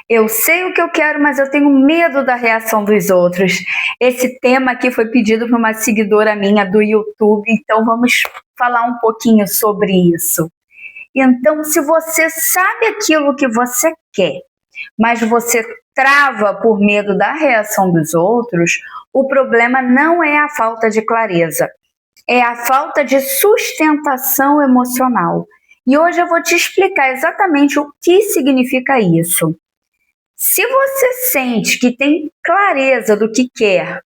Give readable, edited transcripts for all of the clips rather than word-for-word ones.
Eu sei o que eu quero, mas eu tenho medo da reação dos outros. Esse tema aqui foi pedido por uma seguidora minha do YouTube, então vamos falar um pouquinho sobre isso. Então, se você sabe aquilo que você quer, mas você trava por medo da reação dos outros, o problema não é a falta de clareza, é a falta de sustentação emocional. E hoje eu vou te explicar exatamente o que significa isso. Se você sente que tem clareza do que quer,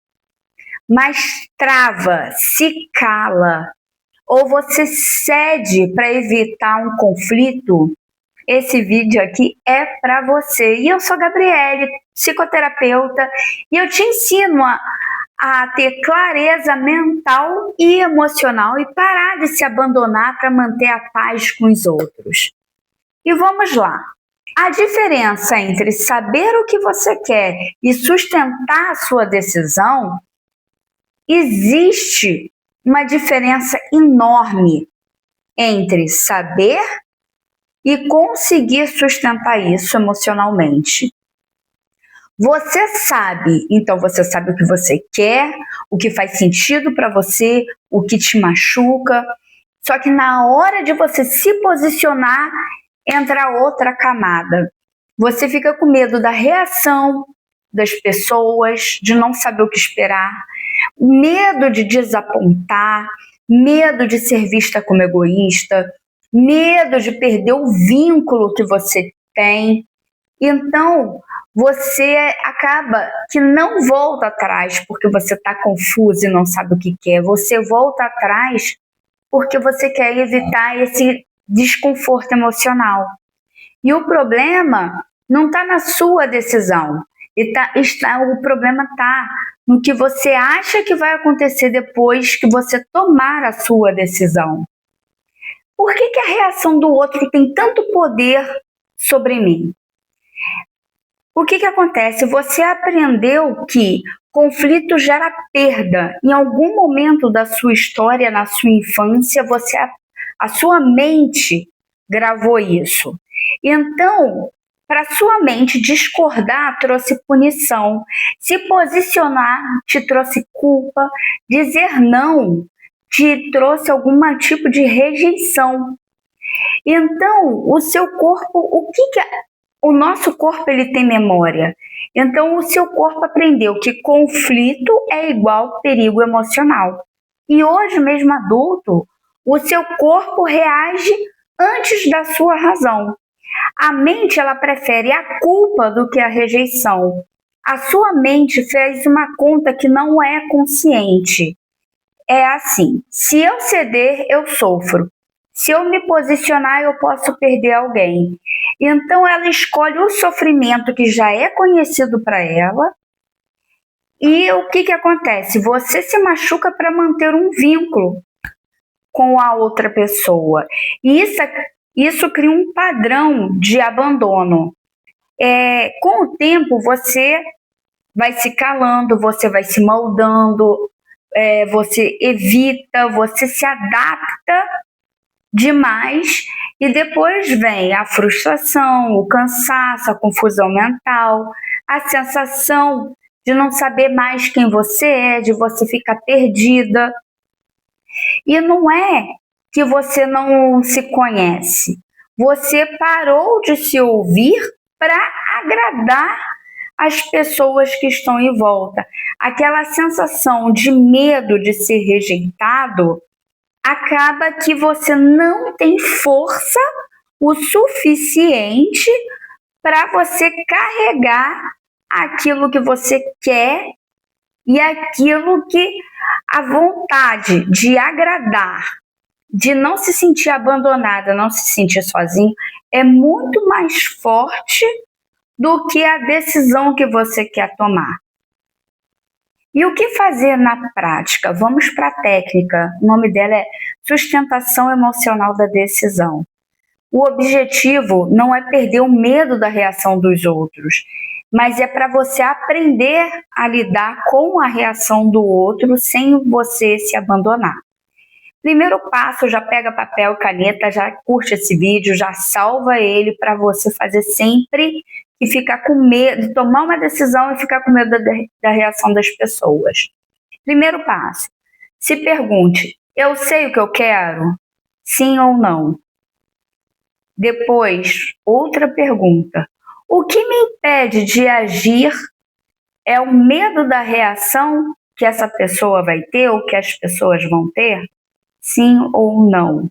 mas trava, se cala, ou você cede para evitar um conflito, esse vídeo aqui é para você. E eu sou Gabriele, psicoterapeuta, e eu te ensino a ter clareza mental e emocional e parar de se abandonar para manter a paz com os outros. E vamos lá. A diferença entre saber o que você quer e sustentar a sua decisão, existe uma diferença enorme entre saber e conseguir sustentar isso emocionalmente. Você sabe, então você sabe o que você quer, o que faz sentido para você, o que te machuca, só que na hora de você se posicionar, entra outra camada. Você fica com medo da reação das pessoas, de não saber o que esperar, medo de desapontar, medo de ser vista como egoísta, medo de perder o vínculo que você tem. Então, você acaba que não volta atrás porque você está confuso e não sabe o que quer. Você volta atrás porque você quer evitar esse desconforto emocional. E o problema não está na sua decisão. O problema está no que você acha que vai acontecer depois que você tomar a sua decisão. Por que a reação do outro tem tanto poder sobre mim? O que acontece? Você aprendeu que conflito gera perda. Em algum momento da sua história, na sua infância, a sua mente gravou isso. Então, para sua mente, discordar trouxe punição, se posicionar te trouxe culpa, dizer não te trouxe algum tipo de rejeição. Então, o seu corpo, o nosso corpo ele tem memória. Então, o seu corpo aprendeu que conflito é igual perigo emocional. E hoje, mesmo adulto, o seu corpo reage antes da sua razão. A mente ela prefere a culpa do que a rejeição. A sua mente fez uma conta que não é consciente. É assim, se eu ceder, eu sofro. Se eu me posicionar, eu posso perder alguém. Então, ela escolhe o sofrimento que já é conhecido para ela. E o que acontece? Você se machuca para manter um vínculo com a outra pessoa. E isso cria um padrão de abandono. Com o tempo, você vai se calando, você vai se moldando, você evita, você se adapta demais e depois vem a frustração, o cansaço, a confusão mental, a sensação de não saber mais quem você é, de você ficar perdida. E não é que você não se conhece, você parou de se ouvir para agradar as pessoas que estão em volta. Aquela sensação de medo de ser rejeitado acaba que você não tem força o suficiente para você carregar aquilo que você quer e aquilo que a vontade de agradar, de não se sentir abandonada, não se sentir sozinho, é muito mais forte do que a decisão que você quer tomar. E o que fazer na prática? Vamos para a técnica. O nome dela é sustentação emocional da decisão. O objetivo não é perder o medo da reação dos outros, mas é para você aprender a lidar com a reação do outro sem você se abandonar. Primeiro passo, já pega papel e caneta, já curte esse vídeo, já salva ele para você fazer sempre e ficar com medo, tomar uma decisão e ficar com medo da reação das pessoas. Primeiro passo, se pergunte, eu sei o que eu quero? Sim ou não? Depois, outra pergunta, o que me impede de agir é o medo da reação que essa pessoa vai ter ou que as pessoas vão ter? Sim ou não?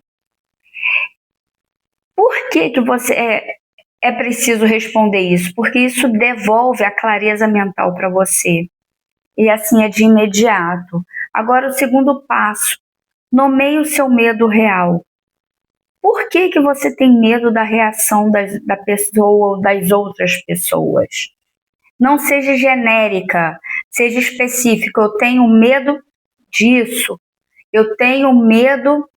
Por que você é preciso responder isso? Porque isso devolve a clareza mental para você. E assim é de imediato. Agora, o segundo passo, nomeie o seu medo real. Por que você tem medo da reação da pessoa ou das outras pessoas? Não seja genérica, seja específica. Eu tenho medo disso. Eu tenho medo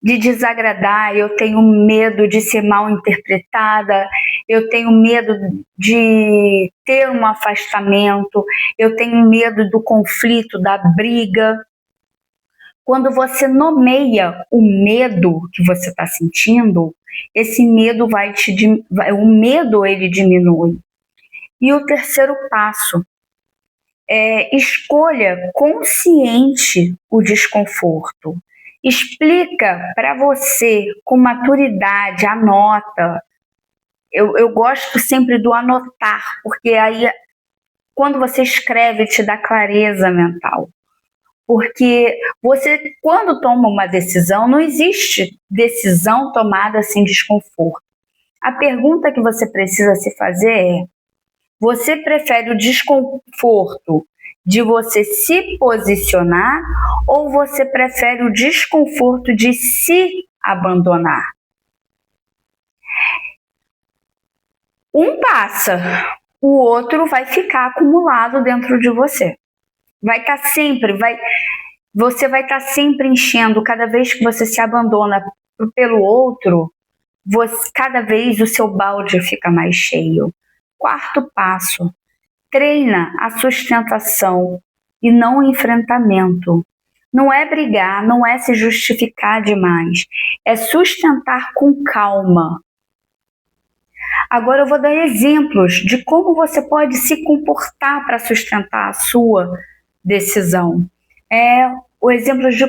de desagradar, eu tenho medo de ser mal interpretada, eu tenho medo de ter um afastamento, eu tenho medo do conflito, da briga. Quando você nomeia o medo que você está sentindo, esse medo o medo ele diminui. E o terceiro passo é escolha consciente o desconforto. Explica para você com maturidade, anota. Eu gosto sempre do anotar, porque aí quando você escreve te dá clareza mental. Porque você, quando toma uma decisão, não existe decisão tomada sem desconforto. A pergunta que você precisa se fazer é: você prefere o desconforto de você se posicionar ou você prefere o desconforto de se abandonar? Um passa, o outro vai ficar acumulado dentro de você. Você vai estar sempre enchendo. Cada vez que você se abandona pelo outro, cada vez o seu balde fica mais cheio. Quarto passo, treina a sustentação e não o enfrentamento. Não é brigar, não é se justificar demais, é sustentar com calma. Agora eu vou dar exemplos de como você pode se comportar para sustentar a sua decisão. O exemplo de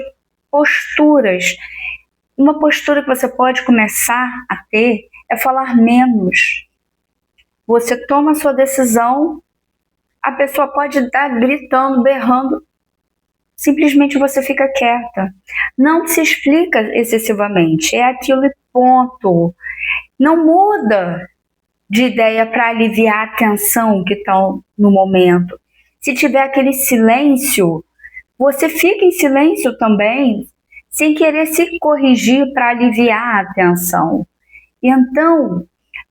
posturas. Uma postura que você pode começar a ter é falar menos. Você toma a sua decisão, a pessoa pode estar gritando, berrando, simplesmente você fica quieta. Não se explica excessivamente, é aquilo e ponto. Não muda de ideia para aliviar a tensão que está no momento. Se tiver aquele silêncio, você fica em silêncio também, sem querer se corrigir para aliviar a tensão. Então,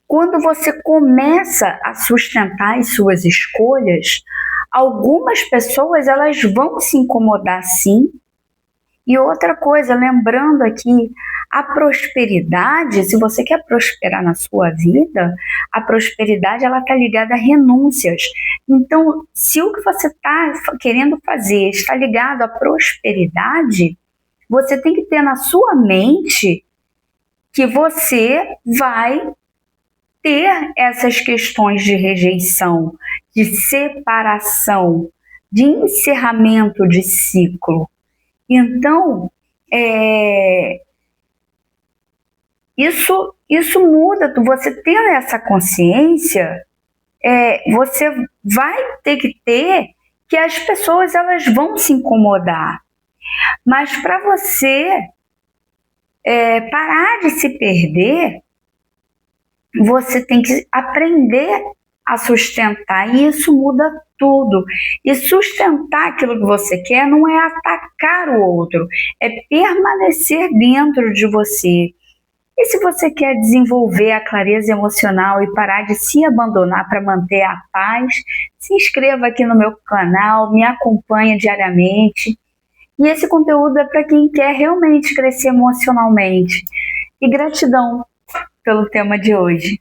quando você começa a sustentar as suas escolhas, algumas pessoas elas vão se incomodar sim. E outra coisa, lembrando aqui, a prosperidade, se você quer prosperar na sua vida, a prosperidade ela está ligada a renúncias. Então, se o que você está querendo fazer está ligado à prosperidade, você tem que ter na sua mente que você vai ter essas questões de rejeição, de separação, de encerramento de ciclo. Então, isso muda. Você tendo essa consciência, você vai ter que as pessoas elas vão se incomodar. Mas para você parar de se perder, você tem que aprender a sustentar, e isso muda tudo. E sustentar aquilo que você quer não é atacar o outro, é permanecer dentro de você. E se você quer desenvolver a clareza emocional e parar de se abandonar para manter a paz, se inscreva aqui no meu canal, me acompanhe diariamente. E esse conteúdo é para quem quer realmente crescer emocionalmente. E gratidão pelo tema de hoje.